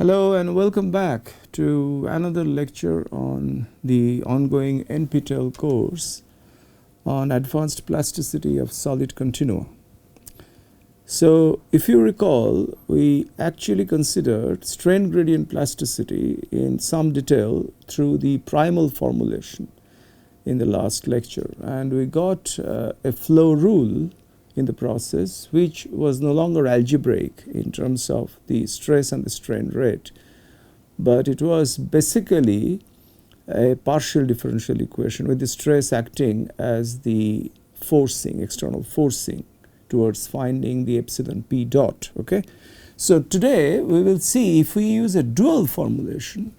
Hello and welcome back to another lecture on the ongoing NPTEL course on advanced plasticity of solid continua. So if you recall, we actually considered strain gradient plasticity in some detail through the primal formulation in the last lecture, and we got a flow rule in the process which was no longer algebraic in terms of the stress and the strain rate, but it was basically a partial differential equation with the stress acting as the forcing, external forcing towards finding the epsilon p dot. Okay, so today we will see if we use a dual formulation.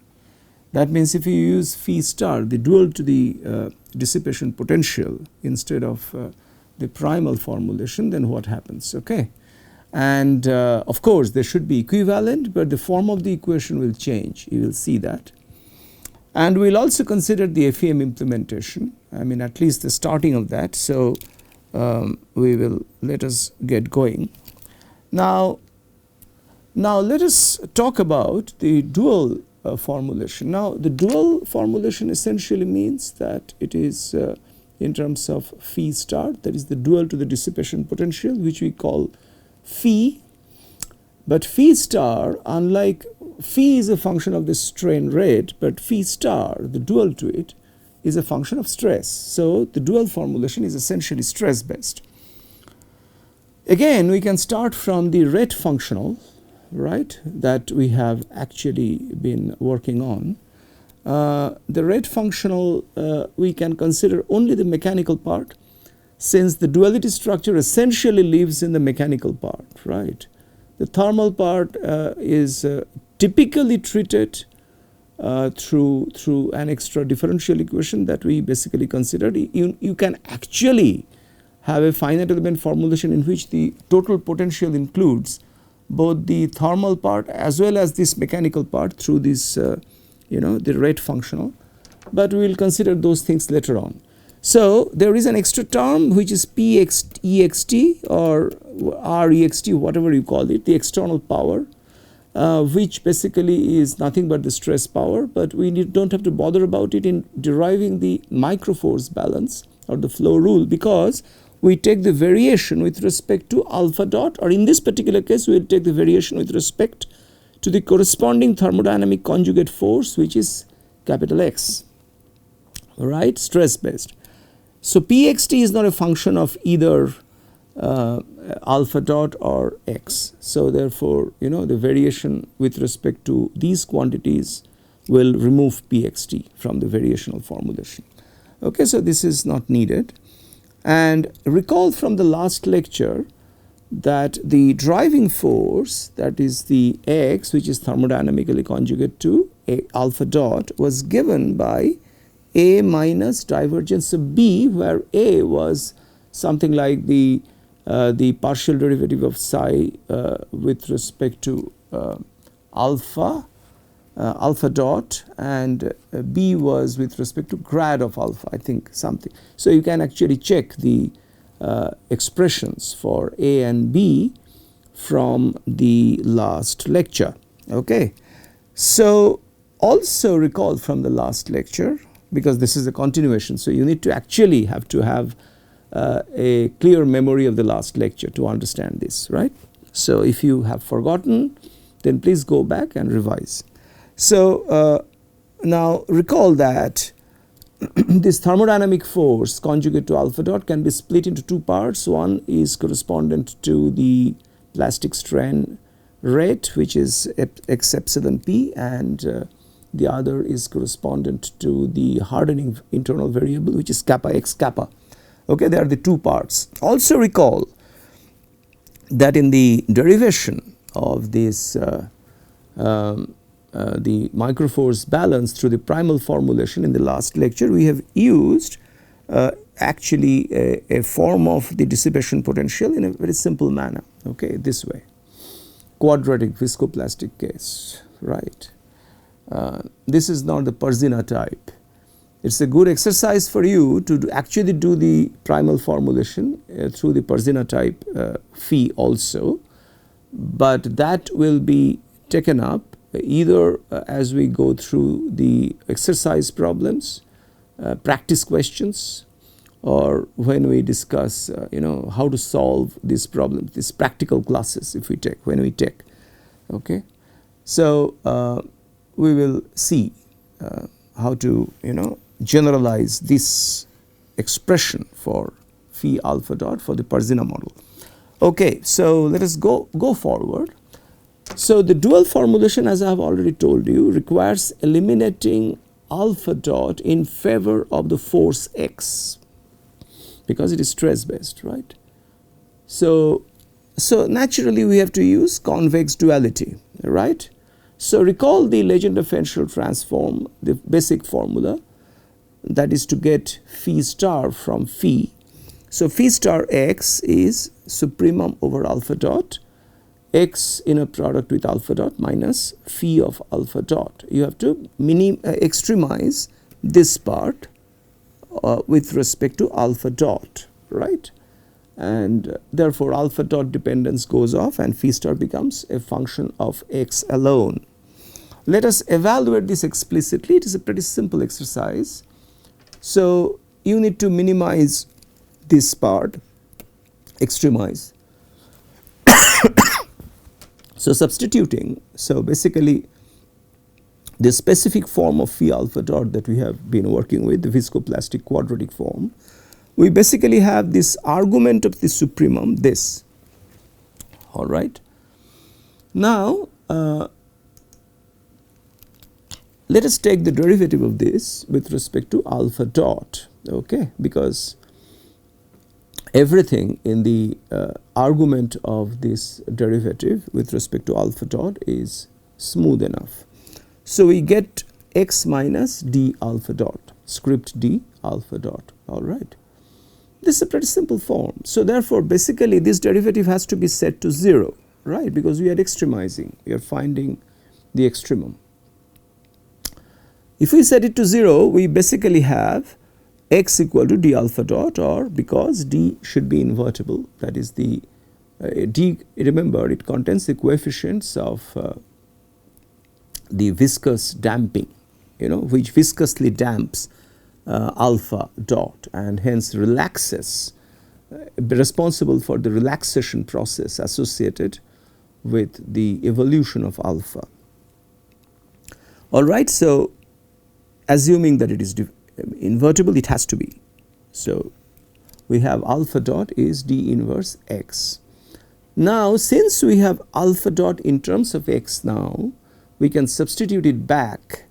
That means if you use phi star, the dual to the dissipation potential instead of the primal formulation, then what happens? Okay, and of course they should be equivalent, but the form of the equation will change. You will see that, and we'll also consider the FEM implementation. I mean, at least the starting of that. So we will let us get going. Now let us talk about the dual formulation. Now the dual formulation essentially means that it is in terms of phi star, that is the dual to the dissipation potential, which we call phi. But phi star, unlike phi is a function of the strain rate, but phi star, the dual to it, is a function of stress. So the dual formulation is essentially stress based. Again, we can start from the rate functional, right, that we have actually been working on. The rate functional, we can consider only the mechanical part, since the duality structure essentially lives in the mechanical part, right. The thermal part is typically treated through an extra differential equation that we basically considered. You can actually have a finite element formulation in which the total potential includes both the thermal part as well as this mechanical part through this the rate functional, but we will consider those things later on. So there is an extra term which is P(ext) or Rext, whatever you call it, the external power, which basically is nothing but the stress power, but we don't have to bother about it in deriving the microforce balance or the flow rule, because we take the variation with respect to alpha dot, or in this particular case we will take the variation with respect to the corresponding thermodynamic conjugate force, which is capital X, right, stress based. So Pxt is not a function of either alpha dot or x. So therefore, the variation with respect to these quantities will remove Pxt from the variational formulation. Okay, so this is not needed. And recall from the last lecture that the driving force, that is the x, which is thermodynamically conjugate to alpha dot, was given by A minus divergence of B, where A was something like the partial derivative of psi with respect to alpha dot, and B was with respect to grad of alpha, I think something. So you can actually check the expressions for A and B from the last lecture. Okay, so also recall from the last lecture, because this is a continuation, so you need to actually have a clear memory of the last lecture to understand this, right. So if you have forgotten, then please go back and revise. So now recall that this thermodynamic force conjugate to alpha dot can be split into two parts. One is correspondent to the plastic strain rate, which is x epsilon p, and the other is correspondent to the hardening internal variable, which is kappa x kappa. Okay, they are the two parts. Also recall that in the derivation of this the microforce balance through the primal formulation in the last lecture, we have used actually a form of the dissipation potential in a very simple manner, okay, this way, quadratic viscoplastic case, right. This is not the Perzina type. It's a good exercise for you to actually do the primal formulation through the Perzina type phi also, but that will be taken up either as we go through the exercise problems, practice questions, or when we discuss how to solve these problems, these practical classes if we take, when we take. Okay. So we will see how to generalize this expression for phi alpha dot for the Perzina model. Okay, so let us go forward. So the dual formulation, as I have already told you, requires eliminating alpha dot in favor of the force x, because it is stress based, right? So naturally we have to use convex duality, right? So recall the Legendre-Fenchel transform, the basic formula, that is to get phi star from phi. So phi star x is supremum over alpha dot, x inner product with alpha dot minus phi of alpha dot. You have to extremize this part with respect to alpha dot, right? And therefore alpha dot dependence goes off and phi star becomes a function of x alone. Let us evaluate this explicitly. It is a pretty simple exercise. So you need to minimize this part, extremize. So substituting, so basically the specific form of phi alpha dot that we have been working with, the viscoplastic quadratic form, we basically have this argument of the supremum, this, all right. Now let us take the derivative of this with respect to alpha dot, okay, because everything in the argument of this derivative with respect to alpha dot is smooth enough. So we get x minus d alpha dot, script d alpha dot, all right. This is a pretty simple form. So therefore basically this derivative has to be set to 0, right, because we are extremizing, we are finding the extremum. If we set it to 0, we basically have x equal to d alpha dot, or because d should be invertible, that is the d, remember it contains the coefficients of the viscous damping, which viscously damps alpha dot and hence relaxes, responsible for the relaxation process associated with the evolution of alpha. All right, so assuming that it is invertible, it has to be. So we have alpha dot is d inverse x. Now since we have alpha dot in terms of x now, we can substitute it back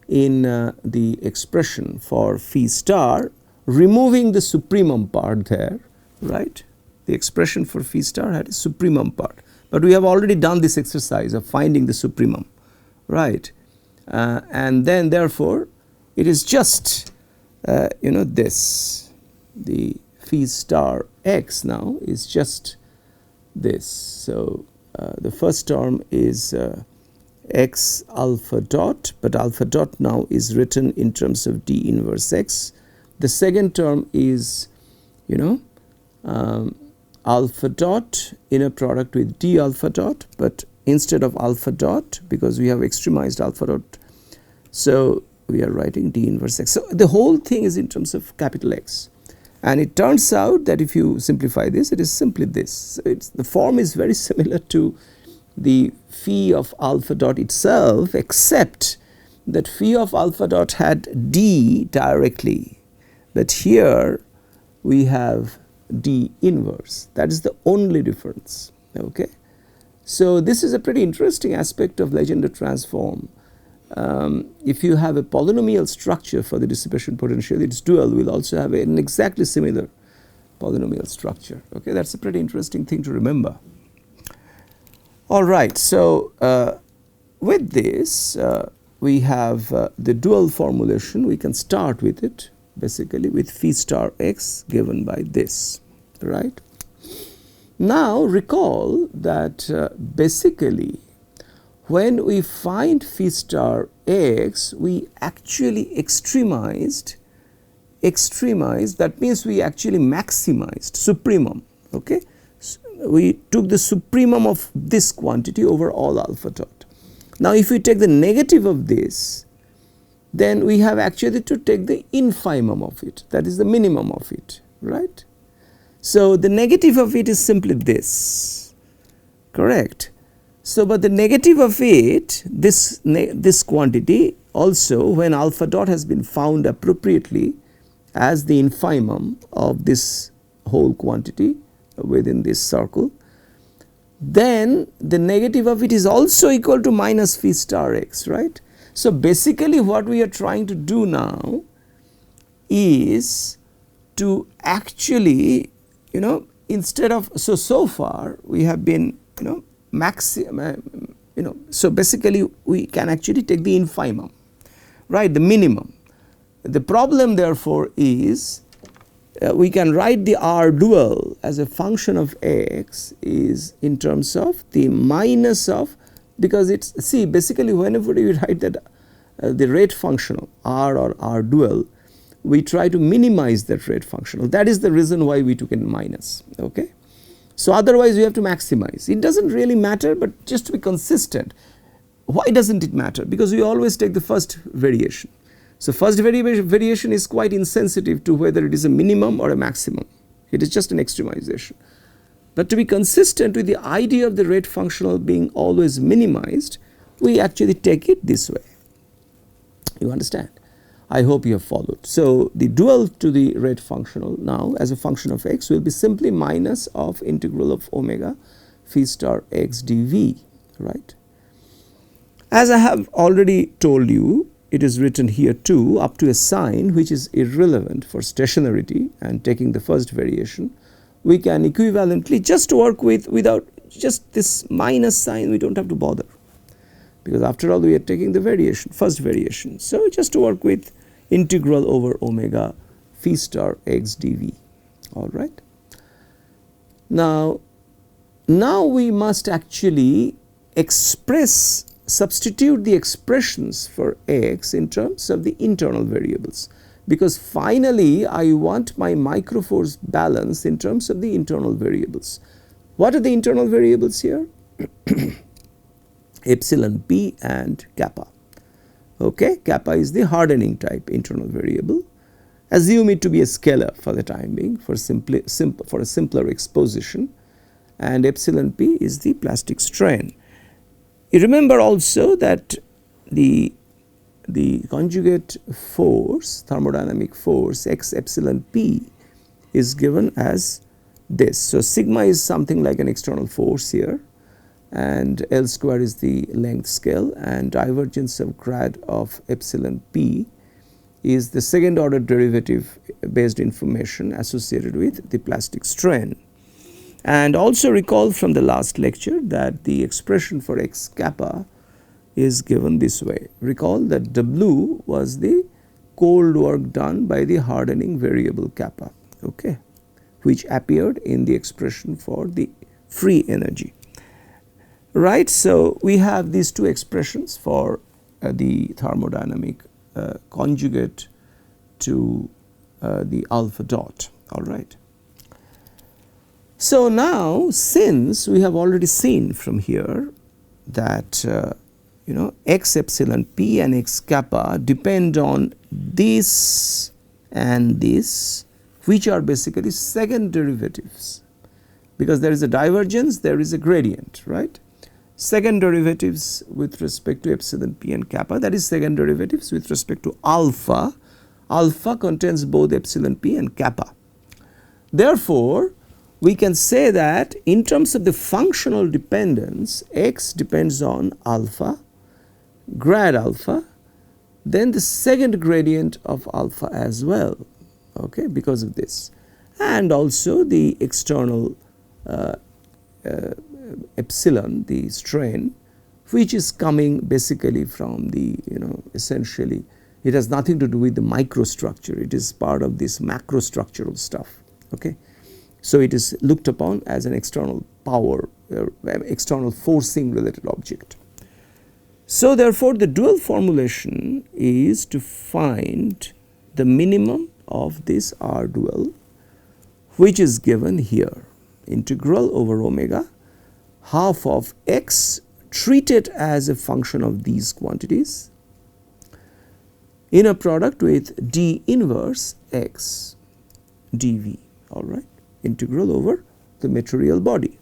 in the expression for phi star, removing the supremum part there, right. The expression for phi star had a supremum part, but we have already done this exercise of finding the supremum, right. And then therefore it is just this, the phi star x now is just this. So the first term is x alpha dot, but alpha dot now is written in terms of d inverse x. The second term is alpha dot inner product with d alpha dot, but instead of alpha dot, because we have extremized alpha dot, so we are writing d inverse x. So the whole thing is in terms of capital X, and it turns out that if you simplify this, it is simply this. So the form is very similar to the phi of alpha dot itself, except that phi of alpha dot had d directly, but here we have d inverse. That is the only difference, okay. So this is a pretty interesting aspect of Legendre transform. If you have a polynomial structure for the dissipation potential, its dual will also have an exactly similar polynomial structure, okay. That is a pretty interesting thing to remember. All right, so with this we have the dual formulation. We can start with it basically with phi star x given by this, right. Now recall that basically when we find phi star x, we actually extremized, that means we actually maximized supremum, okay. So we took the supremum of this quantity over all alpha dot. Now if we take the negative of this, then we have actually to take the infimum of it, that is the minimum of it, right. So the negative of it is simply this, correct. So but the negative of it, this quantity also, when alpha dot has been found appropriately as the infimum of this whole quantity within this circle, then the negative of it is also equal to minus phi star x, right. So basically what we are trying to do now is to actually, instead of, so far we have been, so basically we can actually take the infimum, right, the minimum. The problem therefore is we can write the R dual as a function of x is in terms of the minus of, because it is, see, basically whenever you write that the rate functional R or R dual, we try to minimize that rate functional. That is the reason why we took in minus, okay. So otherwise we have to maximize. It does not really matter, but just to be consistent. Why does not it matter? Because we always take the first variation. So first variation is quite insensitive to whether it is a minimum or a maximum. It is just an extremization. But to be consistent with the idea of the rate functional being always minimized, we actually take it this way. You understand? I hope you have followed. So the dual to the rate functional now as a function of x will be simply minus of integral of omega phi star x dv, right. As I have already told you, it is written here too up to a sign which is irrelevant for stationarity and taking the first variation. We can equivalently just work with, without just this minus sign, we do not have to bother, because after all we are taking the variation, first variation. So just to work with integral over omega phi star x dv, all right. Now we must actually substitute the expressions for x in terms of the internal variables, because finally I want my microforce balance in terms of the internal variables. What are the internal variables here? Epsilon p and kappa, okay. Kappa is the hardening type internal variable. Assume it to be a scalar for the time being for a simpler exposition, and epsilon p is the plastic strain. You remember also that the conjugate force, thermodynamic force x epsilon p is given as this. So sigma is something like an external force here, and L square is the length scale, and divergence of grad of epsilon p is the second order derivative based information associated with the plastic strain. And also recall from the last lecture that the expression for x kappa is given this way. Recall that W was the cold work done by the hardening variable kappa, okay, which appeared in the expression for the free energy, right. So we have these two expressions for the thermodynamic conjugate to the alpha dot, all right. So now since we have already seen from here that x epsilon p and x kappa depend on this and this, which are basically second derivatives, because there is a divergence, there is a gradient, right. Second derivatives with respect to epsilon p and kappa, that is second derivatives with respect to alpha. Alpha contains both epsilon p and kappa. Therefore we can say that in terms of the functional dependence, x depends on alpha, grad alpha, then the second gradient of alpha as well, okay, because of this, and also the external epsilon, the strain, which is coming basically from the, essentially it has nothing to do with the microstructure, it is part of this macrostructural stuff, okay. So it is looked upon as an external power, external forcing related object. So therefore the dual formulation is to find the minimum of this R dual, which is given here, integral over omega half of x treat it as a function of these quantities in a product with d inverse x dV, all right, integral over the material body.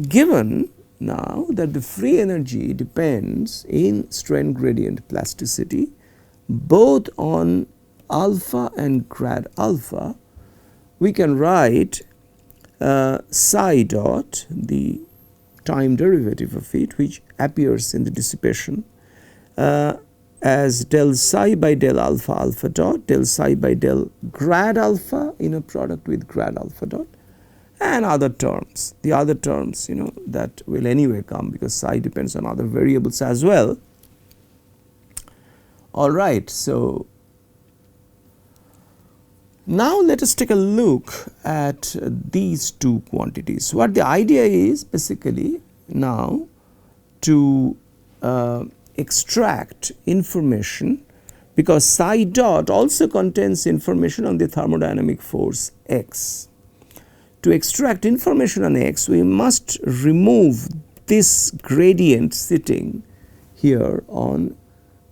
Given now that the free energy depends in strain gradient plasticity both on alpha and grad alpha, we can write psi dot, the time derivative of it, which appears in the dissipation, as del psi by del alpha alpha dot, del psi by del grad alpha in a product with grad alpha dot, and other terms. The other terms, you know, that will anyway come because psi depends on other variables as well. All right, so now let us take a look at these two quantities. What the idea is basically now to extract information, because psi dot also contains information on the thermodynamic force x. To extract information on x, we must remove this gradient sitting here on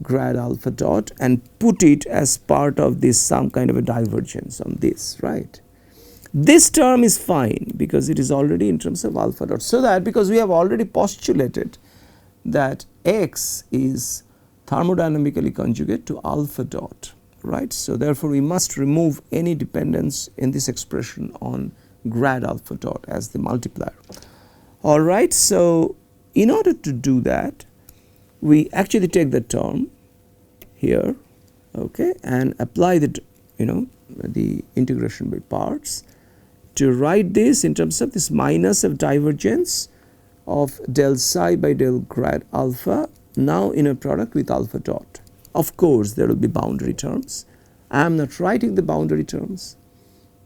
grad alpha dot and put it as part of this some kind of a divergence on this, right. This term is fine because it is already in terms of alpha dot, so that because we have already postulated that x is thermodynamically conjugate to alpha dot, right. So therefore we must remove any dependence in this expression on grad alpha dot as the multiplier. All right, so in order to do that, we actually take the term here, okay, and apply the, you know, the integration by parts to write this in terms of this minus of divergence of del psi by del grad alpha now in a product with alpha dot. Of course, there will be boundary terms. I am not writing the boundary terms.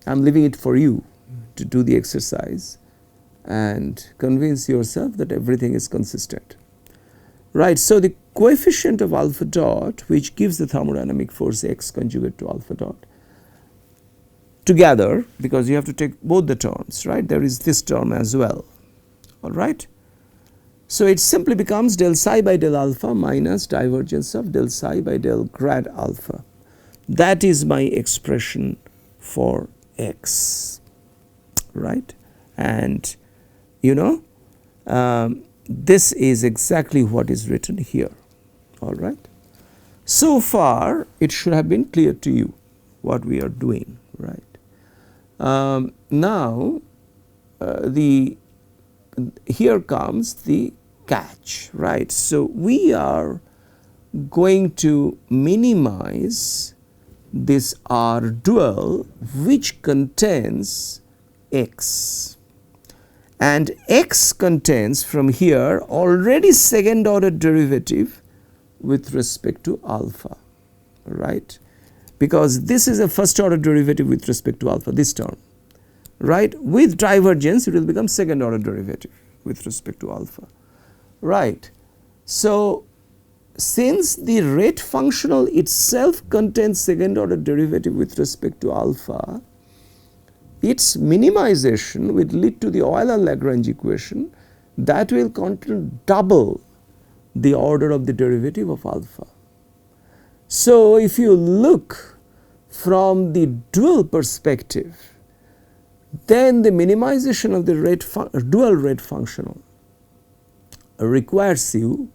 I am leaving it for you to do the exercise and convince yourself that everything is consistent. Right, so the coefficient of alpha dot, which gives the thermodynamic force x conjugate to alpha dot, together, because you have to take both the terms, right, there is this term as well, all right. So it simply becomes del psi by del alpha minus divergence of del psi by del grad alpha. That is my expression for x, right, and you know, this is exactly what is written here, all right. So far it should have been clear to you what we are doing, right. Now here comes the catch, right. So we are going to minimize this R dual which contains x, and x contains from here already second order derivative with respect to alpha, right, because this is a first order derivative with respect to alpha, this term, right. With divergence it will become second order derivative with respect to alpha, right. So since the rate functional itself contains second order derivative with respect to alpha, its minimization will lead to the Euler-Lagrange equation that will contain double the order of the derivative of alpha. So if you look from the dual perspective, then the minimization of the dual rate functional requires you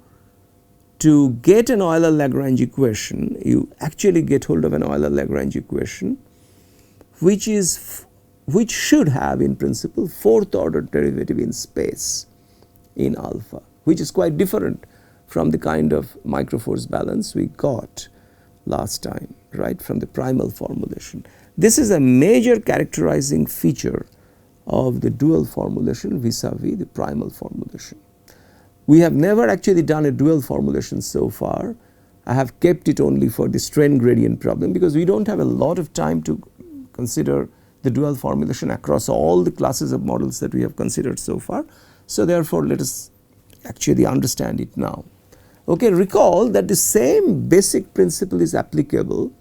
to get an Euler-Lagrange equation. You actually get hold of an Euler-Lagrange equation which should have in principle fourth order derivative in space in alpha, which is quite different from the kind of microforce balance we got last time, right, from the primal formulation. This is a major characterizing feature of the dual formulation vis-a-vis the primal formulation. We have never actually done a dual formulation so far. I have kept it only for the strain gradient problem because we do not have a lot of time to consider the dual formulation across all the classes of models that we have considered so far. So therefore, let us actually understand it now. Okay, recall that the same basic principle is applicable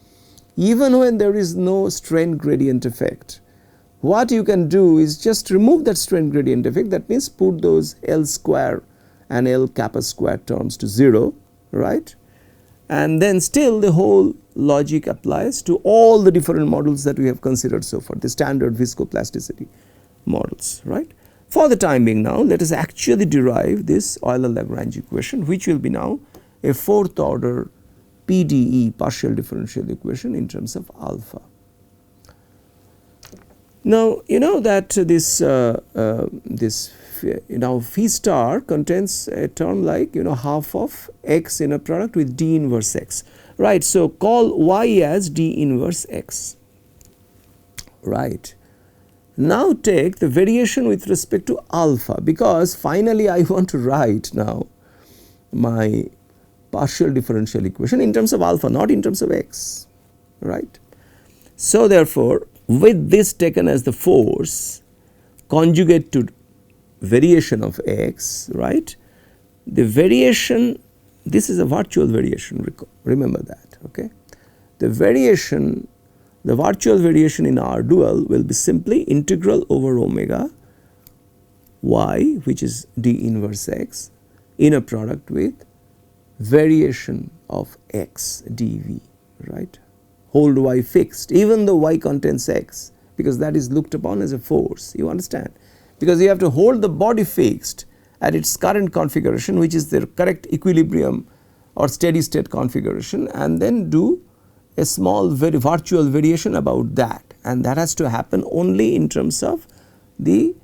even when there is no strain gradient effect. What you can do is just remove that strain gradient effect, that means put those L square and L kappa square terms to 0, right. And then still the whole logic applies to all the different models that we have considered so far, the standard viscoplasticity models, right. For the time being now, let us actually derive this Euler-Lagrange equation, which will be now a 4th order PDE, partial differential equation, in terms of alpha. Now, you know that this phi star contains a term like half of x inner product with d inverse x, right. So, call y as d inverse x, right. Now, take the variation with respect to alpha, because finally I want to write now my partial differential equation in terms of alpha, not in terms of x, right. So, therefore, with this taken as the force conjugate to variation of x, right, the variation, this is a virtual variation, remember that, okay. The variation, the virtual variation in our dual will be simply integral over omega y, which is d inverse x, inner product with variation of x dv, right. Hold y fixed even though y contains x, because that is looked upon as a force, you understand, because you have to hold the body fixed at its current configuration, which is the correct equilibrium or steady state configuration, and then do a small virtual variation about that, and that has to happen only in terms of the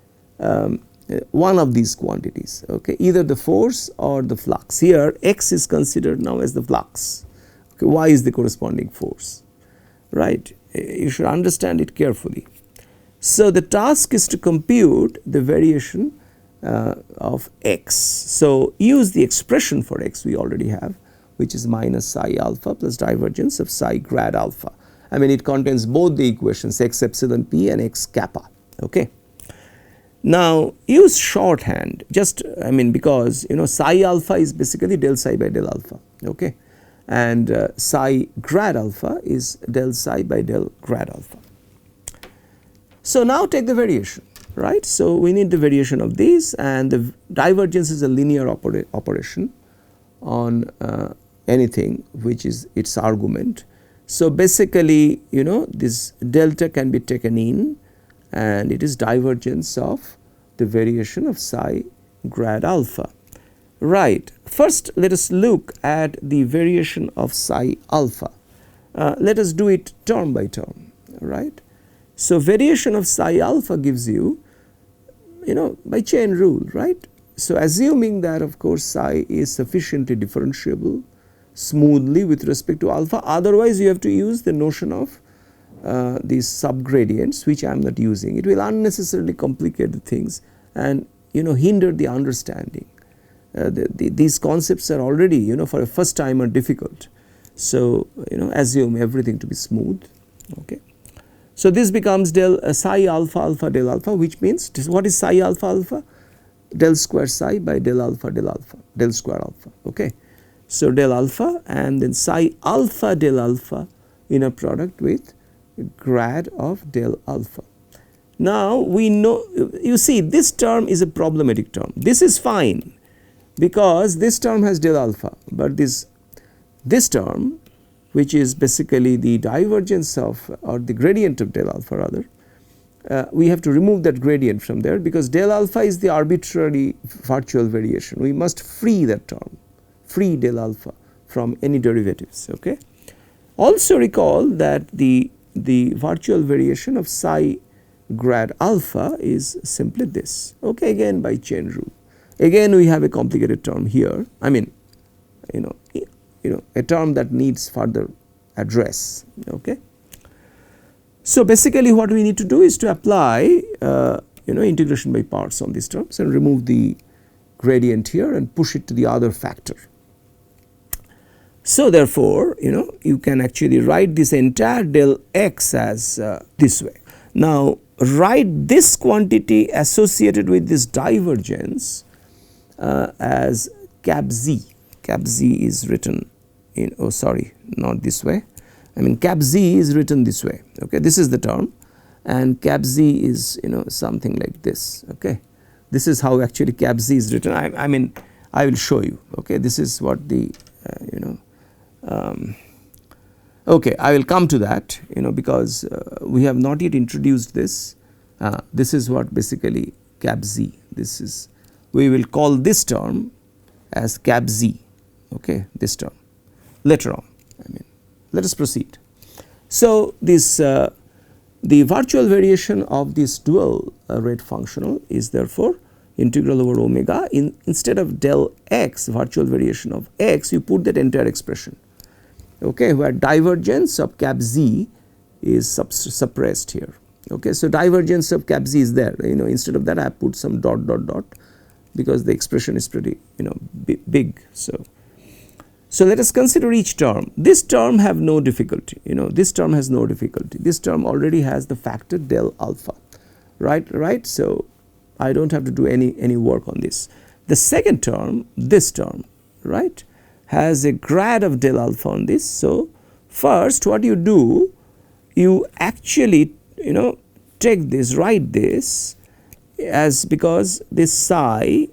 one of these quantities, okay, either the force or the flux. Here x is considered now as the flux, okay, y is the corresponding force, right. You should understand it carefully. So, the task is to compute the variation of x. So, use the expression for x we already have, which is minus psi alpha plus divergence of psi grad alpha. I mean, it contains both the equations x epsilon p and x kappa, okay. Now, use shorthand, just I mean, because psi alpha is basically del psi by del alpha, okay, and psi grad alpha is del psi by del grad alpha. So, now take the variation, right. So, we need the variation of these, and the divergence is a linear operation on anything which is its argument. So, basically this delta can be taken in, and it is divergence of the variation of psi grad alpha, right. First, let us look at the variation of psi alpha. Let us do it term by term, right. So, variation of psi alpha gives you by chain rule, right. So, assuming that of course psi is sufficiently differentiable smoothly with respect to alpha, otherwise you have to use the notion of these subgradients, which I am not using. It will unnecessarily complicate the things and hinder the understanding. These concepts are already for a first timer difficult. So, assume everything to be smooth, okay. So, this becomes del psi alpha alpha del alpha, which means what is psi alpha alpha? Del square psi by del alpha del square alpha, okay. So, del alpha and then psi alpha del alpha inner product with grad of del alpha. Now, we know, you see, this term is a problematic term. This is fine because this term has del alpha, but this term, which is basically the divergence of or the gradient of del alpha rather, we have to remove that gradient from there, because del alpha is the arbitrary virtual variation. We must free that term, free del alpha from any derivatives, okay. Also recall that the virtual variation of psi grad alpha is simply this, okay, again by chain rule. Again we have a complicated term here, I mean a term that needs further address, okay. So, basically what we need to do is to apply integration by parts on these terms and remove the gradient here and push it to the other factor. So, therefore, you can actually write this entire del x as this way. Now, write this quantity associated with this divergence as cap z. Cap z is written in, oh sorry, not this way, I mean cap z is written this way, okay. This is the term, and cap z is something like this, okay. This is how actually cap z is written. I mean I will show you. Okay, this is what the okay, I will come to that, because we have not yet introduced this. This is what basically cap z. This is, we will call this term as cap z. Okay, this term later on. Let us proceed. So this the virtual variation of this dual rate functional is therefore integral over omega. Instead of del x, virtual variation of x, you put that entire expression, okay, where divergence of cap z is suppressed here. Okay, so divergence of cap z is there. Instead of that I have put some dot dot dot, because the expression is pretty big. So let us consider each term. This term have no difficulty. This term has no difficulty. This term already has the factor del alpha, right. So I don't have to do any work on this. The second term, this term, right, has a grad of del alpha on this. So first what you do, you actually take this, write this as, because this psi,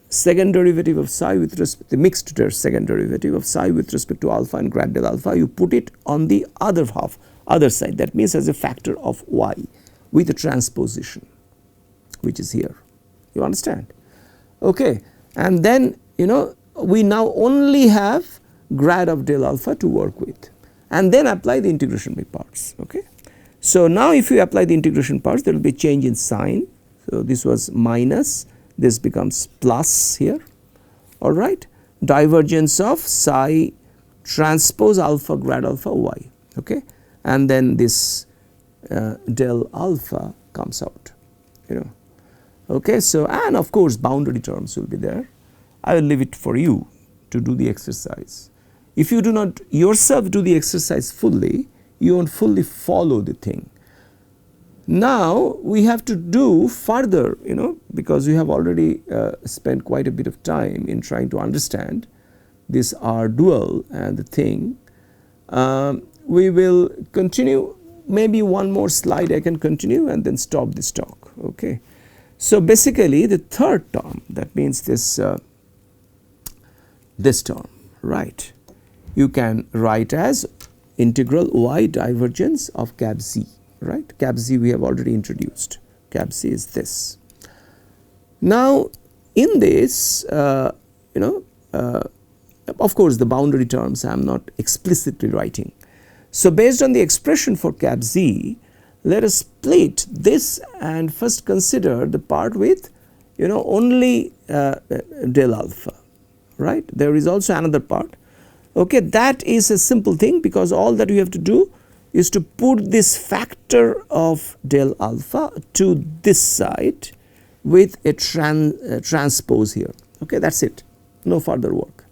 second derivative of psi with respect, the mixed second derivative of psi with respect to alpha and grad del alpha, you put it on the other half, other side, that means as a factor of y with a transposition, which is here. You understand? Okay, and then we now only have grad of del alpha to work with, and then apply the integration by parts. Okay, so now if you apply the integration parts, there will be a change in sign. So this was minus, this becomes plus here, all right. Divergence of psi transpose alpha grad alpha y, okay, and then this del alpha comes out, okay. So, and of course boundary terms will be there. I will leave it for you to do the exercise. If you do not yourself do the exercise fully, you won't fully follow the thing. Now we have to do further, because we have already spent quite a bit of time in trying to understand this R dual and the thing. We will continue, maybe one more slide I can continue and then stop this talk. Okay. So basically the third term, that means this term, right, you can write as integral y divergence of cap z. Right, cap z we have already introduced. Cap z is this. Now in this, of course the boundary terms I am not explicitly writing. So based on the expression for cap z, let us split this and first consider the part with only del alpha, right. There is also another part. Okay, that is a simple thing, because all that we have to do is to put this factor of del alpha to this side with a transpose here. Okay, that is it, no further work.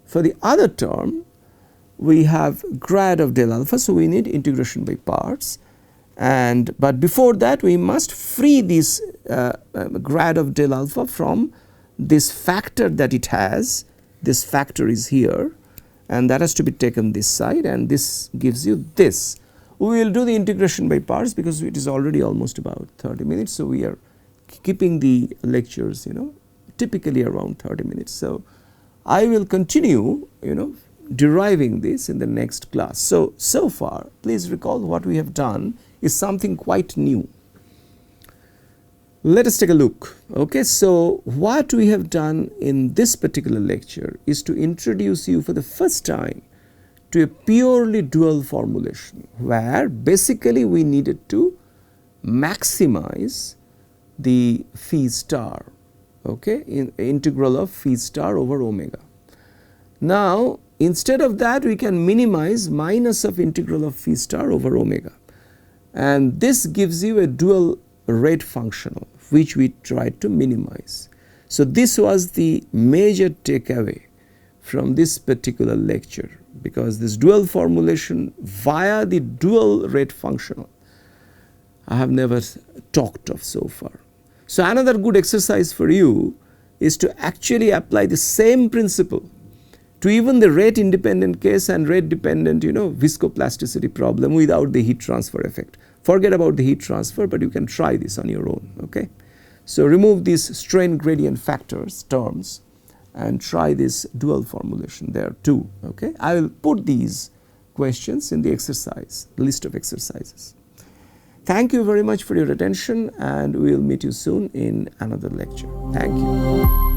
For the other term, we have grad of del alpha, so we need integration by parts, but before that we must free this grad of del alpha from this factor that it has. This factor is here, and that has to be taken this side, and this gives you this. We will do the integration by parts because it is already almost about 30 minutes. So we are keeping the lectures typically around 30 minutes. So I will continue deriving this in the next class. So far please recall what we have done is something quite new. Let us take a look. Okay, so what we have done in this particular lecture is to introduce you for the first time to a purely dual formulation, where basically we needed to maximize the phi star, okay, in integral of phi star over omega. Now instead of that we can minimize minus of integral of phi star over omega, and this gives you a dual rate functional which we tried to minimize. So this was the major takeaway from this particular lecture, because this dual formulation via the dual rate functional I have never talked of so far. So another good exercise for you is to actually apply the same principle to even the rate independent case and rate dependent viscoplasticity problem without the heat transfer effect. Forget about the heat transfer, but you can try this on your own. Okay, so remove these strain gradient factors terms and try this dual formulation there too. Okay, I will put these questions in the exercise, list of exercises. Thank you very much for your attention, and we will meet you soon in another lecture. Thank you.